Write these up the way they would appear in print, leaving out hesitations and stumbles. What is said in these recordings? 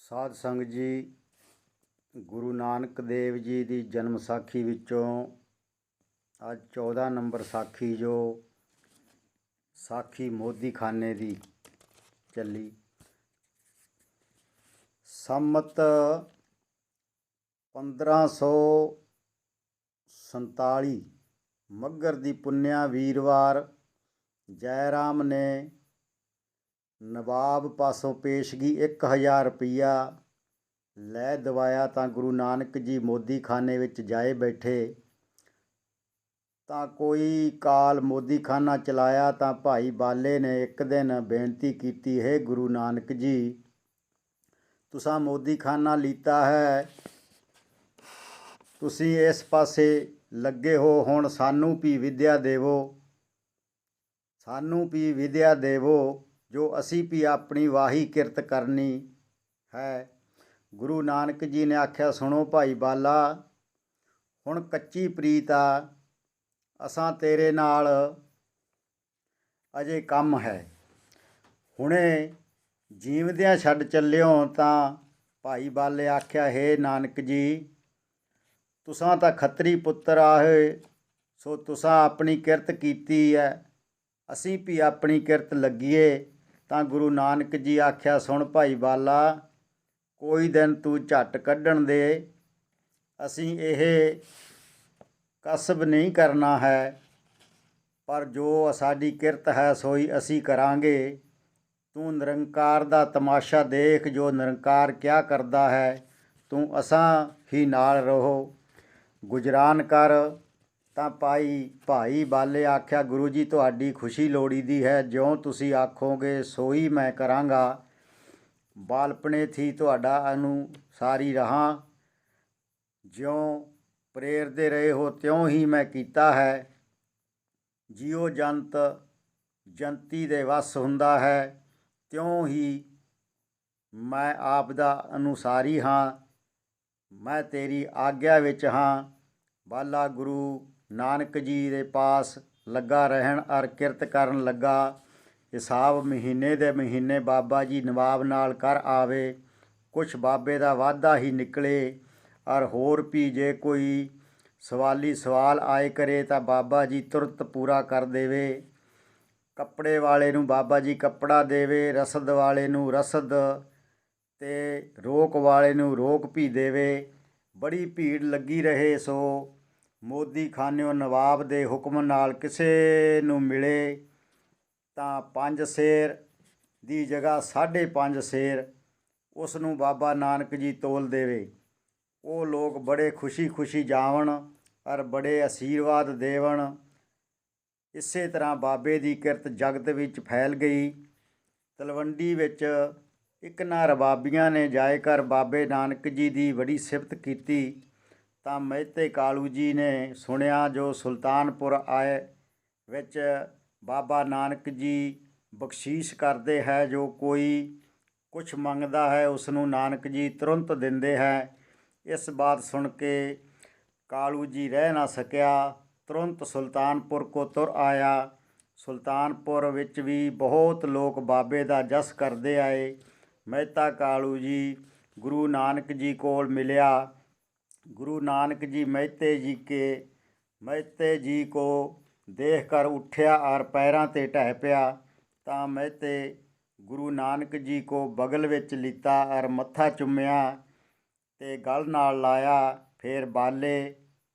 ਸਾਧ ਸੰਗਤ ਜੀ, ਗੁਰੂ ਨਾਨਕ ਦੇਵ ਜੀ ਦੀ ਜਨਮ ਸਾਖੀ ਵਿੱਚੋਂ ਅੱਜ 14 ਨੰਬਰ ਸਾਖੀ ਜੋ ਸਾਖੀ ਮੋਦੀਖਾਨੇ ਦੀ ਚੱਲੀ। ਸੰਮਤ 1547 ਮੱਘਰ ਦੀ ਪੁੰਨਿਆ ਵੀਰਵਾਰ ਜੈ ਰਾਮ ਨੇ ਨਵਾਬ ਪਾਸੋਂ ਪੇਸ਼ਗੀ 1000 ਰੁਪਈਆ ਲੈ ਦਵਾਇਆ ਤਾਂ ਗੁਰੂ ਨਾਨਕ ਜੀ ਮੋਦੀਖਾਨੇ ਵਿੱਚ ਜਾਏ ਬੈਠੇ ਤਾਂ ਕੋਈ ਕਾਲ ਮੋਦੀਖਾਨਾ ਚਲਾਇਆ ਤਾਂ ਭਾਈ ਬਾਲੇ ਨੇ ਇੱਕ ਦਿਨ ਬੇਨਤੀ ਕੀਤੀ, ਹੈ ਗੁਰੂ ਨਾਨਕ ਜੀ ਤੁਸਾਂ ਮੋਦੀਖਾਨਾ ਲੀਤਾ ਹੈ, ਤੁਸੀਂ ਇਸ ਪਾਸੇ ਲੱਗੇ ਹੋ, ਹੁਣ ਸਾਨੂੰ ਵੀ ਵਿਦਿਆ ਦੇਵੋ ਜੋ ਅਸੀਂ ਵੀ ਆਪਣੀ ਵਾਹੀ ਕਿਰਤ ਕਰਨੀ ਹੈ। ਗੁਰੂ ਨਾਨਕ ਜੀ ਨੇ ਆਖਿਆ, ਸੁਣੋ ਭਾਈ ਬਾਲਾ, ਹੁਣ ਕੱਚੀ ਪ੍ਰੀਤ ਆ, ਅਸਾਂ ਤੇਰੇ ਨਾਲ ਅਜੇ ਕੰਮ ਹੈ, ਹੁਣੇ ਜੀਵਦਿਆਂ ਛੱਡ ਚੱਲਿਓ। ਤਾਂ ਭਾਈ ਬਾਲੇ ਆਖਿਆ, ਹੈ ਨਾਨਕ ਜੀ ਤੁਸਾਂ ਤਾਂ ਖੱਤਰੀ ਪੁੱਤਰ ਆਏ ਸੋ ਤੁਸਾਂ ਆਪਣੀ ਕਿਰਤ ਕੀਤੀ ਹੈ, ਅਸੀਂ ਵੀ ਆਪਣੀ ਕਿਰਤ ਲੱਗੀਏ। ਤਾਂ ਗੁਰੂ ਨਾਨਕ ਜੀ ਆਖਿਆ, ਸੁਣ ਭਾਈ ਬਾਲਾ, ਕੋਈ ਦਿਨ ਤੂੰ ਝੱਟ ਕੱਢਣ ਦੇ, ਅਸੀਂ ਇਹ ਕਸਬ ਨਹੀਂ ਕਰਨਾ ਹੈ, ਪਰ ਜੋ ਸਾਡੀ ਕਿਰਤ ਹੈ ਸੋਈ ਅਸੀਂ ਕਰਾਂਗੇ। ਤੂੰ ਨਿਰੰਕਾਰ ਦਾ ਤਮਾਸ਼ਾ ਦੇਖ, ਜੋ ਨਿਰੰਕਾਰ ਕਿਆ ਕਰਦਾ ਹੈ, ਤੂੰ ਅਸਾਂ ਹੀ ਨਾਲ ਰਹੋ, ਗੁਜਰਾਨ ਕਰ। ਤਾਂ ਭਾਈ ਬਾਲੇ ਆਖਿਆ, ਗੁਰੂ ਜੀ ਤੁਹਾਡੀ ਖੁਸ਼ੀ ਲੋੜੀਦੀ ਹੈ, ਜਿਉਂ ਤੁਸੀਂ ਆਖੋਗੇ ਸੋਈ ਮੈਂ ਕਰਾਂਗਾ। ਬਾਲਪਣੇ ਥੀ ਤੁਹਾਡਾ ਅਨੁਸਾਰੀ ਰਹਾਂ, ਜਿਉਂ ਪ੍ਰੇਰਦੇ ਰਹੇ ਹੋ ਤਿਉਂ ਹੀ ਮੈਂ ਕੀਤਾ ਹੈ। ਜਿਉ ਜੰਤ ਜੰਤੀ ਦੇ ਵਸ ਹੁੰਦਾ ਹੈ, ਤਿਉਂ ਹੀ ਮੈਂ ਆਪ ਦਾ ਅਨੁਸਾਰੀ ਹਾਂ, ਮੈਂ ਤੇਰੀ ਆਗਿਆ ਵਿੱਚ ਹਾਂ। ਬਾਲਾ ਗੁਰੂ ਨਾਨਕ ਜੀ ਦੇ ਪਾਸ ਲੱਗਾ ਰਹਿਣ ਅਰ ਕਿਰਤ ਕਰਨ ਲੱਗਾ। ਹਿਸਾਬ ਮਹੀਨੇ ਦੇ ਮਹੀਨੇ ਬਾਬਾ ਜੀ ਨਵਾਬ ਨਾਲ ਕਰ ਆਵੇ, ਕੁਛ ਬਾਬੇ ਦਾ ਵਾਧਾ ਹੀ ਨਿਕਲੇ। ਅਰ ਹੋਰ ਵੀ ਜੇ ਕੋਈ ਸਵਾਲੀ ਸਵਾਲ ਆਏ ਕਰੇ ਤਾਂ ਬਾਬਾ ਜੀ ਤੁਰੰਤ ਪੂਰਾ ਕਰ ਦੇਵੇ। ਕੱਪੜੇ ਵਾਲੇ ਨੂੰ ਬਾਬਾ ਜੀ ਕੱਪੜਾ ਦੇਵੇ, ਰਸਦ ਵਾਲੇ ਨੂੰ ਰਸਦ ਤੇ ਰੋਕ ਵਾਲੇ ਨੂੰ ਰੋਕ ਵੀ ਦੇਵੇ। ਬੜੀ ਭੀੜ ਲੱਗੀ ਰਹੇ ਸੋ ਮੋਦੀਖਾਨਿਓ ਨਵਾਬ ਦੇ ਹੁਕਮ ਨਾਲ ਕਿਸੇ ਨੂੰ ਮਿਲੇ ਤਾਂ 5 ਸੇਰ ਦੀ ਜਗ੍ਹਾ 5.5 ਸੇਰ ਉਸ ਨੂੰ ਬਾਬਾ ਨਾਨਕ ਜੀ ਤੋਲ ਦੇਵੇ। ਉਹ ਲੋਕ ਬੜੇ ਖੁਸ਼ੀ ਜਾਵਣ ਅਰ ਬੜੇ ਆਸ਼ੀਰਵਾਦ ਦੇਵਣ। ਇਸੇ ਤਰ੍ਹਾਂ ਬਾਬੇ ਦੀ ਕਿਰਤ ਜਗਤ ਵਿੱਚ ਫੈਲ ਗਈ। ਤਲਵੰਡੀ ਵਿੱਚ ਇੱਕ ਨਾ ਰਬਾਬੀਆਂ ਨੇ ਜਾਏ ਕਰ ਬਾਬੇ ਨਾਨਕ ਜੀ ਦੀ ਬੜੀ ਸਿਫਤ ਕੀਤੀ ਤਾਂ ਮਹਿਤੇ ਕਾਲੂ ਜੀ ਨੇ ਸੁਣਿਆ, ਜੋ ਸੁਲਤਾਨਪੁਰ ਆਏ ਵਿੱਚ ਬਾਬਾ ਨਾਨਕ ਜੀ ਬਖਸ਼ੀਸ਼ ਕਰਦੇ ਹੈ, ਜੋ ਕੋਈ ਕੁਛ ਮੰਗਦਾ ਹੈ ਉਸ ਨੂੰ ਨਾਨਕ ਜੀ ਤੁਰੰਤ ਦਿੰਦੇ ਹੈ। ਇਸ ਬਾਤ ਸੁਣ ਕੇ ਕਾਲੂ ਜੀ ਰਹਿ ਨਾ ਸਕਿਆ, ਤੁਰੰਤ ਸੁਲਤਾਨਪੁਰ ਕੋ ਤੁਰ ਆਇਆ। ਸੁਲਤਾਨਪੁਰ ਵਿੱਚ ਵੀ ਬਹੁਤ ਲੋਕ ਬਾਬੇ ਦਾ ਜਸ ਕਰਦੇ ਆਏ। ਮਹਿਤਾ ਕਾਲੂ ਜੀ ਗੁਰੂ ਨਾਨਕ ਜੀ ਕੋਲ ਮਿਲਿਆ। गुरु नानक जी महते जी को देख कर उठ्या और पैरां ते ढह पिया। तां महते गुरु नानक जी को बगल विच लीता और मत्था चुम्या ते गल नाल लाया। फिर बाले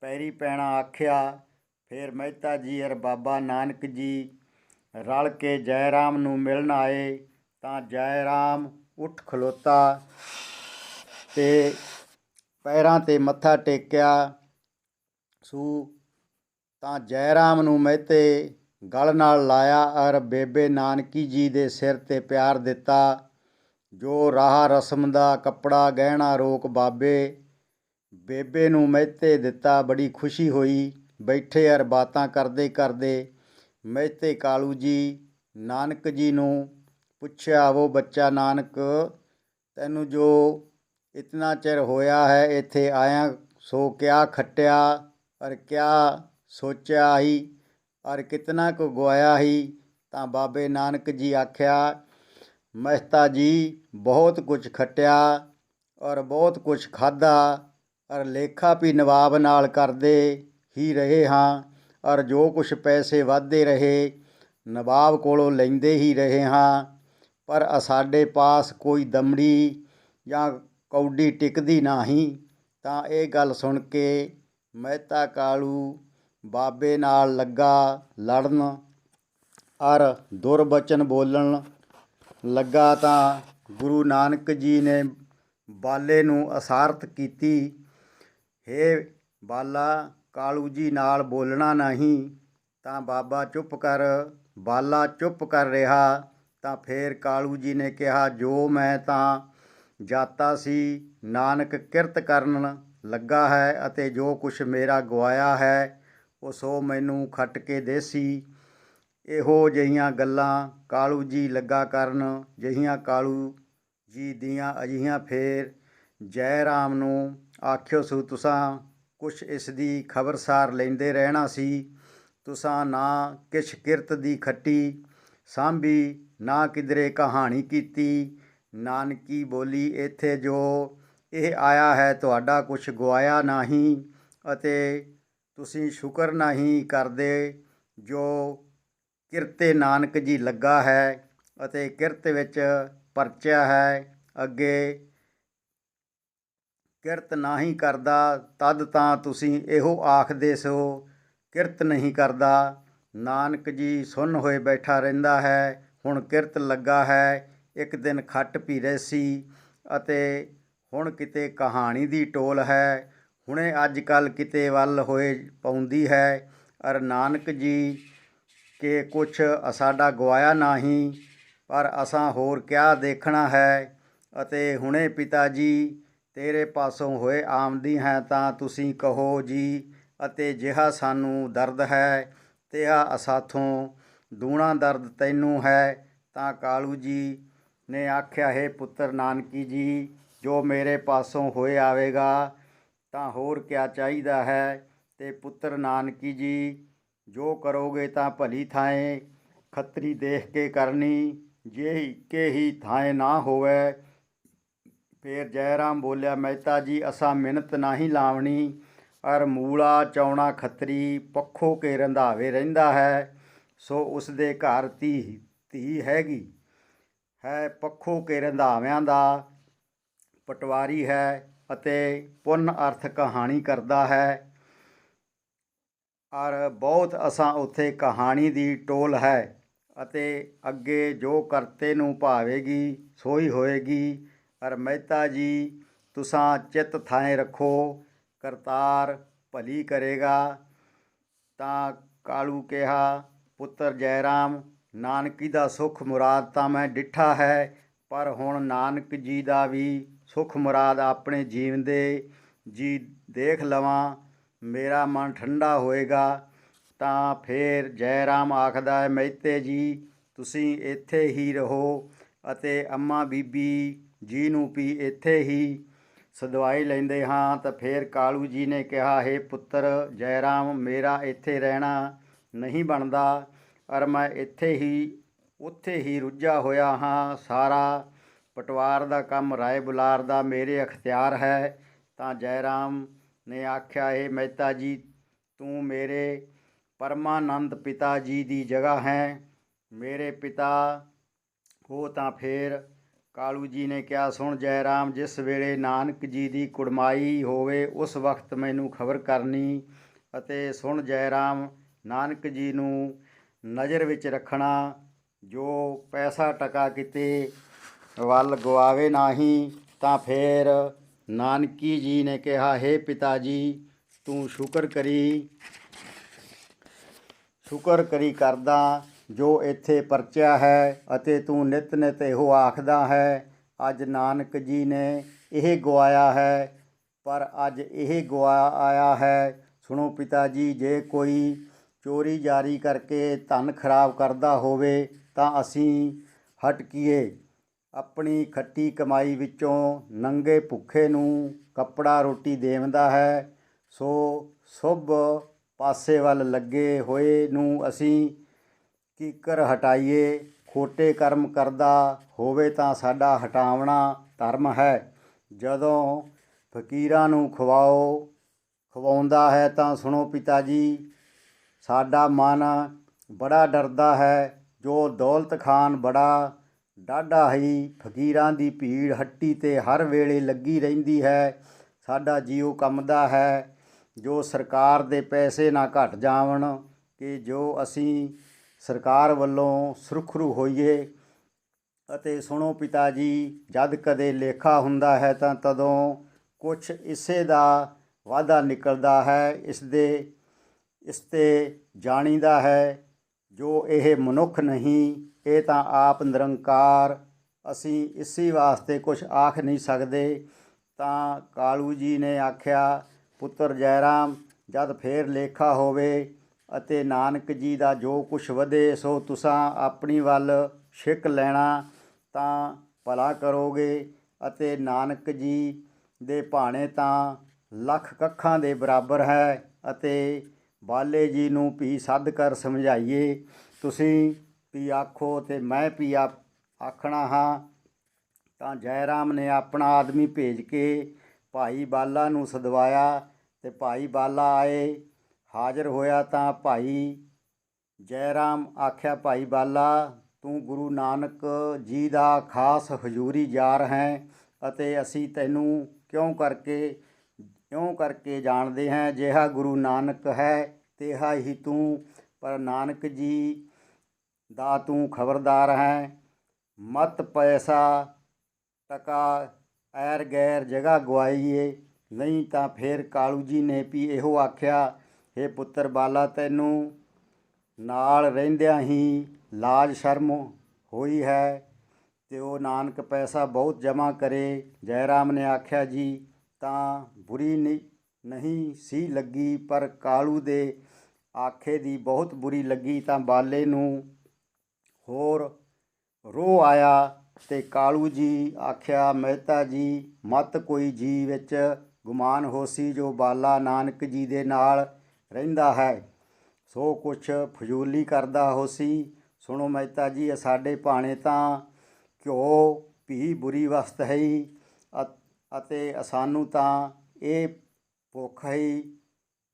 पैरी पैना आख्या। फिर महता जी और बाबा नानक जी रल के जय राम नूं मिलन आए तां जय राम उठ खलोता ते ਪੈਰਾਂ 'ਤੇ ਮੱਥਾ ਟੇਕਿਆ ਸੂ ਤਾਂ ਜੈ ਰਾਮ ਨੂੰ ਮਹਿਤੇ ਗਲ ਨਾਲ ਲਾਇਆ ਔਰ ਬੇਬੇ ਨਾਨਕੀ ਜੀ ਦੇ ਸਿਰ 'ਤੇ ਪਿਆਰ ਦਿੱਤਾ। ਜੋ ਰਾਹ ਰਸਮ ਦਾ ਕੱਪੜਾ ਗਹਿਣਾ ਰੋਕ ਬੇਬੇ ਨੂੰ ਮਹਿਤੇ ਦਿੱਤਾ। ਬੜੀ ਖੁਸ਼ੀ ਹੋਈ। ਬੈਠੇ ਔਰ ਬਾਤਾਂ ਕਰਦੇ ਮਹਿਤੇ ਕਾਲੂ ਜੀ ਨਾਨਕ ਜੀ ਨੂੰ ਪੁੱਛਿਆ, ਉਹ ਬੱਚਾ ਨਾਨਕ, ਤੈਨੂੰ ਜੋ ਇਤਨਾ ਚਿਰ ਹੋਇਆ ਹੈ ਇੱਥੇ ਆਇਆ ਸੋ ਕਿਆ ਖੱਟਿਆ ਔਰ ਕਿਆ ਸੋਚਿਆ ਹੀ ਔਰ ਕਿਤਨਾ ਕੁ ਗਵਾਇਆ ਹੀ। ਤਾਂ ਬਾਬੇ ਨਾਨਕ ਜੀ ਆਖਿਆ, ਮਹਿਤਾ ਜੀ ਬਹੁਤ ਕੁਝ ਖੱਟਿਆ ਔਰ ਬਹੁਤ ਕੁਛ ਖਾਧਾ ਔਰ ਲੇਖਾ ਵੀ ਨਵਾਬ ਨਾਲ ਕਰਦੇ ਹੀ ਰਹੇ ਹਾਂ ਔਰ ਜੋ ਕੁਛ ਪੈਸੇ ਵੱਧਦੇ ਰਹੇ ਨਵਾਬ ਕੋਲੋਂ ਲੈਂਦੇ ਹੀ ਰਹੇ ਹਾਂ, ਪਰ ਸਾਡੇ ਪਾਸ ਕੋਈ ਦਮੜੀ ਜਾਂ ਕੌਡੀ ਟਿਕਦੀ ਨਹੀਂ। ਤਾਂ ਇਹ ਗੱਲ ਸੁਣ ਕੇ ਮਹਿਤਾ ਕਾਲੂ ਬਾਬੇ ਨਾਲ ਲੱਗਾ ਲੜਨ ਔਰ ਦੁਰਬਚਨ ਬੋਲਣ ਲੱਗਾ। ਤਾਂ ਗੁਰੂ ਨਾਨਕ ਜੀ ਨੇ ਬਾਲੇ ਨੂੰ ਅਸਾਰਤ ਕੀਤੀ, ਹੇ ਬਾਲਾ, ਕਾਲੂ ਜੀ ਨਾਲ ਬੋਲਣਾ ਨਹੀਂ। ਤਾਂ ਬਾਬਾ ਚੁੱਪ ਕਰ, ਬਾਲਾ ਚੁੱਪ ਕਰ ਰਿਹਾ। ਤਾਂ ਫਿਰ ਕਾਲੂ ਜੀ ਨੇ ਕਿਹਾ, ਜੋ ਮੈਂ ਤਾਂ ਜਾਤਾ ਸੀ, ਨਾਨਕ ਕਿਰਤ ਕਰਨ ਲੱਗਾ ਹੈ ਅਤੇ ਜੋ ਕੁਛ ਮੇਰਾ ਗਵਾਇਆ ਹੈ ਉਹ ਸੋ ਮੈਨੂੰ ਖੱਟ ਕੇ ਦੇਸੀ। ਇਹੋ ਜਿਹੀਆਂ ਗੱਲਾਂ ਕਾਲੂ ਜੀ ਲੱਗਾ ਕਰਨ, ਜਿਹੀਆਂ ਕਾਲੂ ਜੀ ਦੀਆਂ ਅਜਿਹੀਆਂ। ਫਿਰ ਜੈ ਰਾਮ ਨੂੰ ਆਖਿਓ ਸੂ, ਤੁਸਾਂ ਕੁਛ ਇਸ ਦੀ ਖਬਰਸਾਰ ਲੈਂਦੇ ਰਹਿਣਾ ਸੀ। ਤੁਸਾਂ ਨਾ ਕਿਛ ਕਿਰਤ ਦੀ ਖੱਟੀ ਸਾਂਭੀ, ਨਾ ਕਿਧਰੇ ਕਹਾਣੀ ਕੀਤੀ। ਨਾਨਕੀ ਬੋਲੀ, ਇੱਥੇ ਜੋ ਇਹ ਆਇਆ ਹੈ ਤੁਹਾਡਾ ਕੁਛ ਗਵਾਇਆ ਨਹੀਂ ਅਤੇ ਤੁਸੀਂ ਸ਼ੁਕਰ ਨਹੀਂ ਕਰਦੇ ਜੋ ਕਿਰਤੇ ਨਾਨਕ ਜੀ ਲੱਗਾ ਹੈ ਅਤੇ ਕਿਰਤ ਵਿੱਚ ਪਰਚਿਆ ਹੈ। ਅੱਗੇ ਕਿਰਤ ਨਹੀਂ ਕਰਦਾ ਤਦ ਤਾਂ ਤੁਸੀਂ ਇਹੋ ਆਖਦੇ ਸੋ ਕਿਰਤ ਨਹੀਂ ਕਰਦਾ। ਨਾਨਕ ਜੀ ਸੁੰਨ ਹੋਏ ਬੈਠਾ ਰਹਿੰਦਾ ਹੈ। ਹੁਣ ਕਿਰਤ ਲੱਗਾ ਹੈ, ਇੱਕ ਦਿਨ ਖੱਟ ਪੀ ਰਹੇ ਸੀ ਅਤੇ ਹੁਣ ਕਿਤੇ ਕਹਾਣੀ ਦੀ ਟੋਲ ਹੈ। ਹੁਣੇ ਅੱਜ ਕੱਲ੍ਹ ਕਿਤੇ ਵੱਲ ਹੋਏ ਪਾਉਂਦੀ ਹੈ। ਅਰ ਨਾਨਕ ਜੀ ਕਿ ਕੁਛ ਸਾਡਾ ਗਵਾਇਆ ਨਹੀਂ, ਪਰ ਅਸਾਂ ਹੋਰ ਕਿਆ ਦੇਖਣਾ ਹੈ। ਅਤੇ ਹੁਣੇ ਪਿਤਾ ਜੀ ਤੇਰੇ ਪਾਸੋਂ ਹੋਏ ਆਮਦੀ ਹੈ ਤਾਂ ਤੁਸੀਂ ਕਹੋ ਜੀ, ਅਤੇ ਜਿਹਾ ਸਾਨੂੰ ਦਰਦ ਹੈ ਤਿਹਾ ਅਸਾਥੋਂ ਦੂਣਾ ਦਰਦ ਤੈਨੂੰ ਹੈ। ਤਾਂ ਕਾਲੂ ਜੀ ਨੇ ਆਖਿਆ, ਹੈ ਪੁੱਤਰ ਨਾਨਕੀ ਜੀ, ਜੋ ਮੇਰੇ ਪਾਸੋਂ ਹੋਏ ਆਵੇਗਾ ਤਾਂ ਹੋਰ ਕਿਆ ਚਾਹੀਦਾ ਹੈ। ਅਤੇ ਪੁੱਤਰ ਨਾਨਕੀ ਜੀ, ਜੋ ਕਰੋਗੇ ਤਾਂ ਭਲੀ ਥਾਂ ਖੱਤਰੀ ਦੇਖ ਕੇ ਕਰਨੀ, ਜੇ ਇੱਕੇ ਹੀ ਥਾਂ ਨਾ ਹੋਵੇ। ਫਿਰ ਜੈ ਰਾਮ ਬੋਲਿਆ, ਮਹਿਤਾ ਜੀ ਅਸਾਂ ਮਿੰਨਤ ਨਹੀਂ ਲਾਵਣੀ, ਅਰ ਮੂਲਾ ਚਾਉਣਾ ਖੱਤਰੀ ਪੱਖੋਂ ਕੇ ਰੰਧਾਵੇ ਰਹਿੰਦਾ ਹੈ। ਸੋ ਉਸਦੇ ਘਰ ਧੀ ਹੈਗੀ ਹੈ, ਪੱਖੋਂ ਕੇ ਰੰਧਾਵਿਆਂ ਦਾ ਪਟਵਾਰੀ ਹੈ ਅਤੇ ਪੁੰਨ ਅਰਥ ਕਹਾਣੀ ਕਰਦਾ ਹੈ। ਔਰ ਬਹੁਤ ਅਸਾਂ ਉੱਥੇ ਕਹਾਣੀ ਦੀ ਟੋਲ ਹੈ ਅਤੇ ਅੱਗੇ ਜੋ ਕਰਤੇ ਨੂੰ ਭਾਵੇਗੀ ਸੋਈ ਹੋਏਗੀ। ਅਰ ਮਹਿਤਾ ਜੀ ਤੁਸਾਂ ਚਿੱਤ ਥਾਂ ਰੱਖੋ, ਕਰਤਾਰ ਭਲੀ ਕਰੇਗਾ। ਤਾਂ ਕਾਲੂ ਕਿਹਾ, ਪੁੱਤਰ ਜੈ ਰਾਮ, ਨਾਨਕੀ ਦਾ ਸੁੱਖ ਮੁਰਾਦ ਤਾਂ ਮੈਂ ਡਿੱਠਾ ਹੈ, ਪਰ ਹੁਣ ਨਾਨਕ ਜੀ ਦਾ ਵੀ ਸੁੱਖ ਮੁਰਾਦ ਆਪਣੇ ਜੀਵਦੇ ਜੀ ਦੇਖ ਲਵਾਂ, ਮੇਰਾ ਮਨ ਠੰਡਾ ਹੋਏਗਾ। ਤਾਂ ਫਿਰ ਜੈ ਰਾਮ ਆਖਦਾ ਹੈ, ਮਹਿਤੇ ਜੀ ਤੁਸੀਂ ਇੱਥੇ ਹੀ ਰਹੋ ਅਤੇ ਅੰਮਾ ਬੀਬੀ ਜੀ ਨੂੰ ਵੀ ਇੱਥੇ ਹੀ ਸਦਵਾਈ ਲੈਂਦੇ ਹਾਂ। ਤਾਂ ਫਿਰ ਕਾਲੂ ਜੀ ਨੇ ਕਿਹਾ, ਹੈ ਪੁੱਤਰ ਜੈ ਰਾਮ, ਮੇਰਾ ਇੱਥੇ ਰਹਿਣਾ ਨਹੀਂ ਬਣਦਾ, ਔਰ ਮੈਂ ਉੱਥੇ ਹੀ ਰੁੱਝਾ ਹੋਇਆ ਹਾਂ। ਸਾਰਾ ਪਟਵਾਰ ਦਾ ਕੰਮ ਰਾਏ ਬੁਲਾਰ ਦਾ ਮੇਰੇ ਅਖਤਿਆਰ ਹੈ। ਤਾਂ ਜੈ ਰਾਮ ਨੇ ਆਖਿਆ, ਹੈ ਮਹਿਤਾ ਜੀ, ਤੂੰ ਮੇਰੇ ਪਰਮਾਨੰਦ ਪਿਤਾ ਜੀ ਦੀ ਜਗ੍ਹਾ ਹੈ, ਮੇਰੇ ਪਿਤਾ ਹੋ। ਤਾਂ ਫਿਰ ਕਾਲੂ ਜੀ ਨੇ ਕਿਹਾ, ਸੁਣ ਜੈ ਰਾਮ, ਜਿਸ ਵੇਲੇ ਨਾਨਕ ਜੀ ਦੀ ਕੁੜਮਾਈ ਹੋਵੇ ਉਸ ਵਕਤ ਮੈਨੂੰ ਖਬਰ ਕਰਨੀ। ਅਤੇ ਸੁਣ ਜੈ ਰਾਮ, ਨਾਨਕ ਜੀ ਨੂੰ ਨਜ਼ਰ ਵਿੱਚ ਰੱਖਣਾ, ਜੋ ਪੈਸਾ ਟਕਾ ਕਿਤੇ ਵੱਲ ਗਵਾਵੇ ਨਹੀਂ। ਤਾਂ ਫਿਰ ਨਾਨਕੀ ਜੀ ਨੇ ਕਿਹਾ, ਹੈ ਪਿਤਾ ਜੀ, ਤੂੰ ਸ਼ੁਕਰ ਕਰੀ ਕਰਦਾ ਜੋ ਇੱਥੇ ਪਰਚਿਆ ਹੈ ਅਤੇ ਤੂੰ ਨਿਤ ਨਿਤ ਇਹੋ ਆਖਦਾ ਹੈ, ਅੱਜ ਨਾਨਕ ਜੀ ਨੇ ਇਹ ਗਵਾਇਆ ਹੈ, ਪਰ ਅੱਜ ਇਹ ਗਵਾਇਆ ਹੈ। ਸੁਣੋ ਪਿਤਾ ਜੀ, ਜੇ ਕੋਈ ਚੋਰੀ ਜਾਰੀ ਕਰਕੇ ਧਨ ਖਰਾਬ ਕਰਦਾ ਹੋਵੇ ਤਾਂ ਅਸੀਂ ਹਟਕੀਏ, ਆਪਣੀ ਖੱਟੀ ਕਮਾਈ ਵਿੱਚੋਂ ਨੰਗੇ ਭੁੱਖੇ ਨੂੰ ਕੱਪੜਾ ਰੋਟੀ ਦੇਵਦਾ ਹੈ। ਸੋ ਸ਼ੁਭ ਪਾਸੇ ਵੱਲ ਲੱਗੇ ਹੋਏ ਨੂੰ ਅਸੀਂ ਕੀਕਰ ਹਟਾਈਏ। ਖੋਟੇ ਕਰਮ ਕਰਦਾ ਹੋਵੇ ਤਾਂ ਸਾਡਾ ਹਟਾਉਣਾ ਧਰਮ ਹੈ। ਜਦੋਂ ਫਕੀਰਾਂ ਨੂੰ ਖਵਾਉਂਦਾ ਹੈ ਤਾਂ ਸੁਣੋ ਪਿਤਾ ਜੀ, ਸਾਡਾ ਮਨ ਬੜਾ ਡਰਦਾ ਹੈ। ਜੋ ਦੌਲਤ ਖਾਨ ਬੜਾ ਡਾਢਾ ਹੀ, ਫਕੀਰਾਂ ਦੀ ਭੀੜ ਹੱਟੀ 'ਤੇ ਹਰ ਵੇਲੇ ਲੱਗੀ ਰਹਿੰਦੀ ਹੈ। ਸਾਡਾ ਜੀਉ ਕੰਬਦਾ ਹੈ। ਜੋ ਸਰਕਾਰ ਦੇ ਪੈਸੇ ਨਾ ਘਟ ਜਾਵਣ ਕਿ ਜੋ ਅਸੀਂ ਸਰਕਾਰ ਵੱਲੋਂ ਸੁਰੱਖਿਅਤ ਹੋਈਏ। ਅਤੇ ਸੁਣੋ ਪਿਤਾ ਜੀ, ਜਦ ਕਦੇ ਲੇਖਾ ਹੁੰਦਾ ਹੈ ਤਾਂ ਤਦੋਂ ਕੁਛ ਇਸੇ ਦਾ ਵਾਧਾ ਨਿਕਲਦਾ ਹੈ। ਇਸ 'ਤੇ ਜਾਣੀਦਾ ਹੈ ਜੋ ਇਹ ਮਨੁੱਖ ਨਹੀਂ, ਇਹ ਤਾਂ ਆਪ ਨਿਰੰਕਾਰ। ਅਸੀਂ ਇਸੇ ਵਾਸਤੇ ਕੁਛ ਆਖ ਨਹੀਂ ਸਕਦੇ। ਤਾਂ ਕਾਲੂ ਜੀ ਨੇ ਆਖਿਆ, ਪੁੱਤਰ ਜੈ ਰਾਮ, ਜਦ ਫੇਰ ਲੇਖਾ ਹੋਵੇ ਅਤੇ ਨਾਨਕ ਜੀ ਦਾ ਜੋ ਕੁਛ ਵਧੇ ਸੋ ਤੁਸਾਂ ਆਪਣੀ ਵੱਲ ਛਿੱਕ ਲੈਣਾ ਤਾਂ ਭਲਾ ਕਰੋਗੇ। ਅਤੇ ਨਾਨਕ ਜੀ ਦੇ ਭਾਣੇ ਤਾਂ ਲੱਖ ਕੱਖਾਂ ਦੇ ਬਰਾਬਰ ਹੈ। ਅਤੇ ਬਾਲੇ ਜੀ ਨੂੰ ਵੀ ਸੱਦ ਕਰ ਸਮਝਾਈਏ। ਤੁਸੀਂ ਵੀ ਆਖੋ ਅਤੇ ਮੈਂ ਵੀ ਆਖਣਾ ਹਾਂ। ਤਾਂ ਜੈ ਰਾਮ ਨੇ ਆਪਣਾ ਆਦਮੀ ਭੇਜ ਕੇ ਭਾਈ ਬਾਲਾ ਨੂੰ ਸਦਵਾਇਆ ਅਤੇ ਭਾਈ ਬਾਲਾ ਆਏ। ਹਾਜ਼ਰ ਹੋਇਆ ਤਾਂ ਭਾਈ ਜੈ ਰਾਮ ਆਖਿਆ, ਭਾਈ ਬਾਲਾ, ਤੂੰ ਗੁਰੂ ਨਾਨਕ ਜੀ ਦਾ ਖਾਸ ਹਜ਼ੂਰੀ ਯਾਰ ਹੈ ਅਤੇ ਅਸੀਂ ਤੈਨੂੰ ਕਿਉਂ ਕਰਕੇ ਜਾਣਦੇ ਹਾਂ। ਜਿਹਾ ਗੁਰੂ ਨਾਨਕ ਹੈ ਤਿਹਾ ਹੀ ਤੂੰ, ਪਰ ਨਾਨਕ ਜੀ ਦਾ ਤੂੰ ਖਬਰਦਾਰ ਹੈ। ਮਤ ਪੈਸਾ ਟਕਾ ਐਰ ਗੈਰ ਜਗ੍ਹਾ ਗਵਾਈਏ। ਨਹੀਂ ਤਾਂ ਫੇਰ ਕਾਲੂ ਜੀ ਨੇ ਵੀ ਇਹੋ ਆਖਿਆ, ਹੇ ਪੁੱਤਰ ਬਾਲਾ, ਤੈਨੂੰ ਨਾਲ ਰਹਿੰਦਿਆਂ ਹੀ ਲਾਜ ਸ਼ਰਮ ਹੋਈ ਹੈ ਅਤੇ ਉਹ ਨਾਨਕ ਪੈਸਾ ਬਹੁਤ ਜਮ੍ਹਾਂ ਕਰੇ। ਜੈ ਰਾਮ ਨੇ ਆਖਿਆ, ਜੀ ਤਾਂ ਬੁਰੀ ਨਹੀਂ ਸੀ ਲੱਗੀ, ਪਰ ਕਾਲੂ ਦੇ ਆਖੇ ਦੀ ਬਹੁਤ ਬੁਰੀ ਲੱਗੀ। ਤਾਂ ਬਾਲੇ ਨੂੰ ਹੋਰ ਰੋਹ ਆਇਆ ਅਤੇ ਕਾਲੂ ਜੀ ਆਖਿਆ, ਮਹਿਤਾ ਜੀ, ਮਤ ਕੋਈ ਜੀ ਵਿੱਚ ਗੁਮਾਨ ਹੋਸੀ ਜੋ ਬਾਲਾ ਨਾਨਕ ਜੀ ਦੇ ਨਾਲ ਰਹਿੰਦਾ ਹੈ ਸੋ ਕੁਛ ਫਜ਼ੂਲੀ ਕਰਦਾ ਹੋਸੀ। ਸੁਣੋ ਮਹਿਤਾ ਜੀ, ਸਾਡੇ ਭਾਣੇ ਤਾਂ ਘਿਓ ਵੀ ਬੁਰੀ ਵਸਤ ਹੈ ਅਤੇ ਸਾਨੂੰ ਤਾਂ ਇਹ ਭੁੱਖ ਹੈ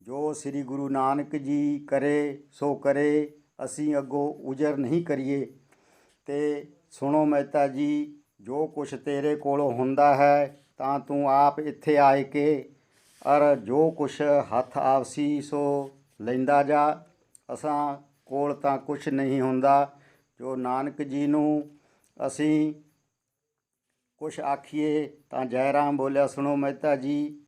ਜੋ ਸ੍ਰੀ ਗੁਰੂ ਨਾਨਕ ਜੀ ਕਰੇ ਸੋ ਕਰੇ, ਅਸੀਂ ਅੱਗੋਂ ਉਜਰ ਨਹੀਂ ਕਰੀਏ। ਅਤੇ ਸੁਣੋ ਮਹਿਤਾ ਜੀ, ਜੋ ਕੁਛ ਤੇਰੇ ਕੋਲੋਂ ਹੁੰਦਾ ਹੈ ਤਾਂ ਤੂੰ ਆਪ ਇੱਥੇ ਆਏ ਕੇ ਅਰ ਜੋ ਕੁਛ ਹੱਥ ਆਵਸੀ ਸੋ ਲੈਂਦਾ ਜਾ। ਅਸਾਂ ਕੋਲ ਤਾਂ ਕੁਛ ਨਹੀਂ ਹੁੰਦਾ ਜੋ ਨਾਨਕ ਜੀ ਨੂੰ ਅਸੀਂ ਕੁਛ ਆਖੀਏ। ਤਾਂ ਜੈ ਰਾਮ ਬੋਲਿਆ, ਸੁਣੋ ਮਹਿਤਾ ਜੀ,